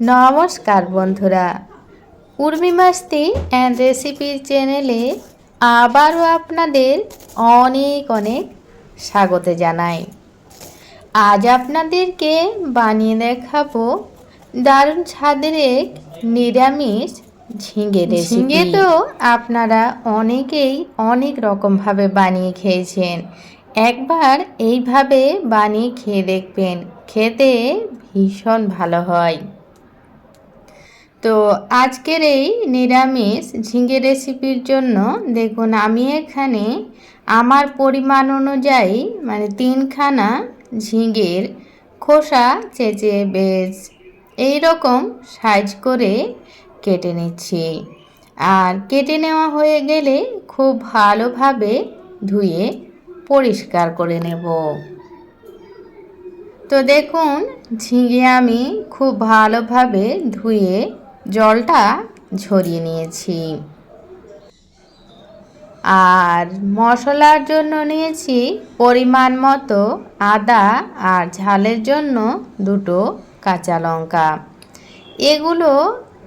নমস্কার বন্ধুরা, উর্মি মাস্তি অ্যান্ড রেসিপির চ্যানেলে আবারও আপনাদের অনেক অনেক স্বাগত জানাই। আজ আপনাদেরকে বানিয়ে দেখাবো দারুণ স্বাদের এক নিরামিষ ঝিঙে রেসিপি। ঝিঙে তো আপনারা অনেকেই অনেক রকমভাবে বানিয়ে খেয়েছেন। একবার এইভাবে বানিয়ে খেয়ে দেখবেন, খেতে ভীষণ ভালো হয়। তো আজকের এই নিরামিষ ঝিঙে রেসিপির জন্য দেখুন, আমি এখানে আমার পরিমাণ অনুযায়ী মানে 3খানা ঝিঙের খোসা চেঁচে বেশ এই রকম সাইজ করে কেটে নিচ্ছি। আর কেটে নেওয়া হয়ে গেলে খুব ভালোভাবে ধুয়ে পরিষ্কার করে নেব। তো দেখুন, ঝিঙে আমি খুব ভালোভাবে ধুয়ে জলটা ঝরিয়ে নিয়েছি। আর মশলার জন্য নিয়েছি পরিমাণ মতো আদা আর ঝালের জন্য 2 কাঁচা লঙ্কা। এগুলো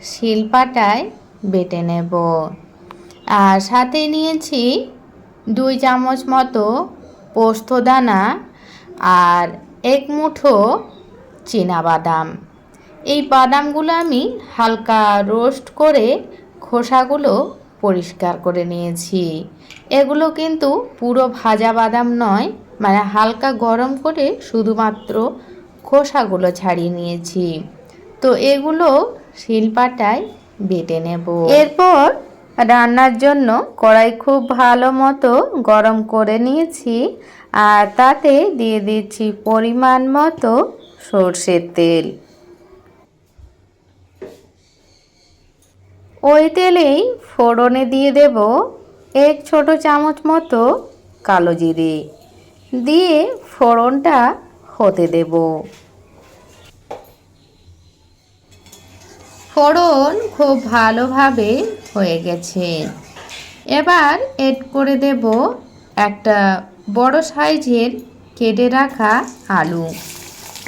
শিলপাটায় বেটে নেব। আর সাথে নিয়েছি 2 চামচ মতো পোস্তদানা আর 1 মুঠো চীনাবাদাম। এই বাদামগুলো আমি হালকা রোস্ট করে খোসাগুলো পরিষ্কার করে নিয়েছি। এগুলো কিন্তু পুরো ভাজা বাদাম নয়, মানে হালকা গরম করে শুধুমাত্র খোসাগুলো ছাড়িয়ে নিয়েছি। তো এগুলো শিলপাটায় বেটে নেব। এরপর রান্নার জন্য কড়াই খুব ভালো মতো গরম করে নিয়েছি। আর তাতে দিয়ে দিচ্ছি পরিমাণ মতো সরষের তেল। ওই তেলেই ফোড়নে দিয়ে দেব 1 ছোট চামচ মতো কালো জিরে, দিয়ে ফোড়নটা হতে দেব। ফোড়ন খুব ভালোভাবে হয়ে গেছে। এবার এড করে দেব একটা বড় সাইজের কেটে রাখা আলু।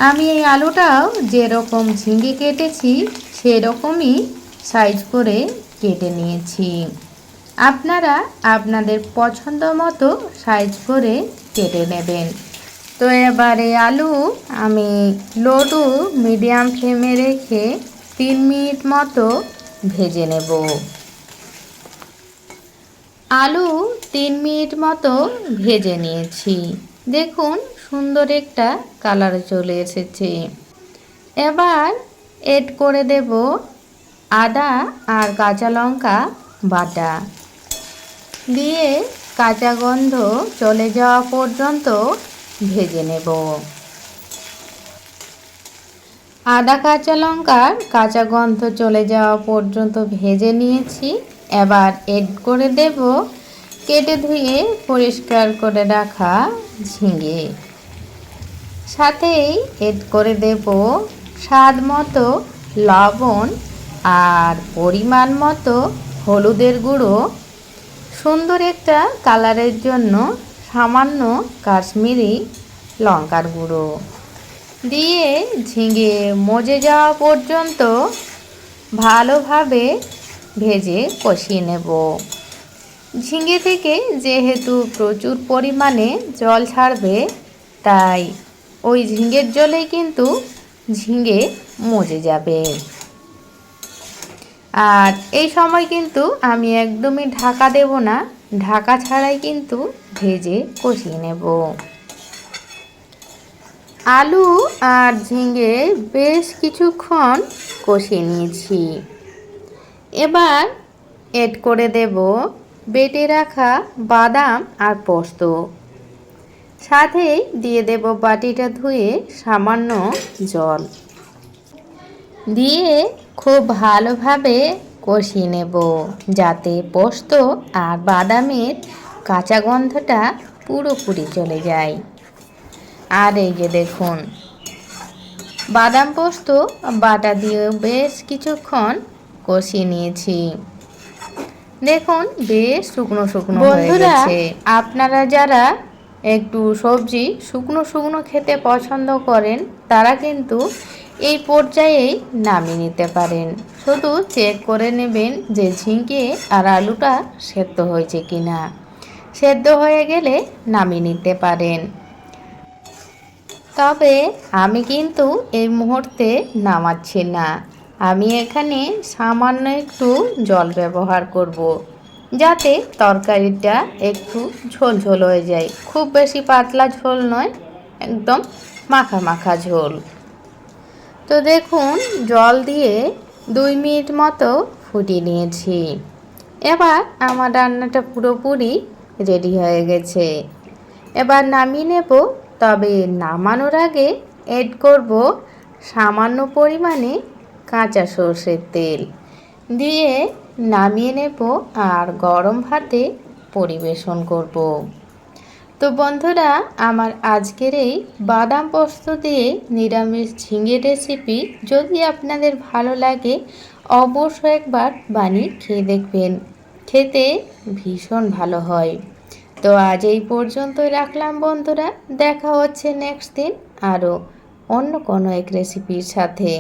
আমি এই আলুটাও যেরকম ঝিঙে কেটেছি সেরকমই সাইজ করে কেটে নিয়েছি। আপনারা আপনাদের পছন্দ মতো সাইজ করে কেটে নেবেন। তো এবার এই আলু আমি লো টু মিডিয়াম ফ্লেমে রেখে 3 মিনিট মতো ভেজে নেব। আলু 3 মিনিট মতো ভেজে নিয়েছি। দেখুন, সুন্দর একটা কালার চলে এসেছে। এবার এড করে দেব আদা আর কাঁচা লঙ্কা বাটা, দিয়ে কাঁচা গন্ধ চলে যাওয়া পর্যন্ত ভেজে নেব। আদা কাঁচা লঙ্কার কাঁচা গন্ধ চলে যাওয়া পর্যন্ত ভেজে নিয়েছি। এবার এড করে দেব কেটে ধুয়ে পরিষ্কার করে রাখা ঝিঙে। সাথেই এড করে দেব স্বাদ মতো লবণ আর পরিমাণ মতো হলুদের গুঁড়ো। সুন্দর একটা কালারের জন্য সামান্য কাশ্মীরি লঙ্কার গুঁড়ো দিয়ে ঝিঙে মজে যাওয়া পর্যন্ত ভালোভাবে ভেজে কষিয়ে নেব। ঝিঙে থেকে যেহেতু প্রচুর পরিমাণে জল ছাড়বে, তাই ওই ঝিঙের জলেই কিন্তু ঝিঙে মজে যাবে। আর এই সময় কিন্তু আমি একদমই ঢাকা দেব না, ঢাকা ছাড়াই কিন্তু ভেজে কষিয়ে নেব। আলু আর ঝিঙে বেশ কিছুক্ষণ কষিয়ে নিয়েছি। এবার এড করে দেব বেটে রাখা বাদাম আর পোস্ত। সাথেই দিয়ে দেব বাটিটা ধুয়ে সামান্য জল দিয়ে খুব ভালোভাবে কষিয়ে নেব, যাতে পোস্ত আর বাদামের কাঁচা গন্ধটা পুরোপুরি চলে যায়। আর এই যে দেখুন, বাদাম পোস্ত বাটা দিয়ে বেশ কিছুক্ষণ কষিয়ে নিয়েছি। দেখুন, বেশ শুকনো শুকনো হয়ে গেছে। আপনারা যারা একটু সবজি শুকনো শুকনো খেতে পছন্দ করেন, তারা কিন্তু এই পর্যায়েই নামিয়ে নিতে পারেন। শুধু চেক করে নেবেন যে ঝিঙে আর আলুটা সেদ্ধ হয়েছে কিনা। সেদ্ধ হয়ে গেলে নামিয়ে নিতে পারেন। তবে আমি কিন্তু এই মুহূর্তে নামাচ্ছি না। আমি এখানে সামান্য একটু জল ব্যবহার করব, যাতে তরকারিটা একটু ঝোল ঝোল হয়ে যায়। খুব বেশি পাতলা ঝোল নয়, একদম মাখা মাখা ঝোল। তো দেখুন, জল দিয়ে 2 মিনিট মতো ফুটিয়ে নিয়েছি। এবার আমার রান্নাটা পুরোপুরি রেডি হয়ে গেছে। এবার নামিয়ে নেব। তবে নামানোর আগে অ্যাড করব সামান্য পরিমাণে কাঁচা সর্ষের তেল, দিয়ে নামিয়ে নেব আর গরম ভাতে পরিবেশন করব। তো বন্ধুরা, আমার আজকের এই বাদাম পোস্ত দিয়ে নিরামিষ ঝিঙে রেসিপি যদি আপনাদের ভালো লাগে, অবশ্যই একবার বানিয়ে খেয়ে দেখবেন। খেতে ভীষণ ভালো হয়। তো আজ এই পর্যন্তই রাখলাম বন্ধুরা। দেখা হচ্ছে নেক্সট দিন আরও অন্য কোনো এক রেসিপির সাথে।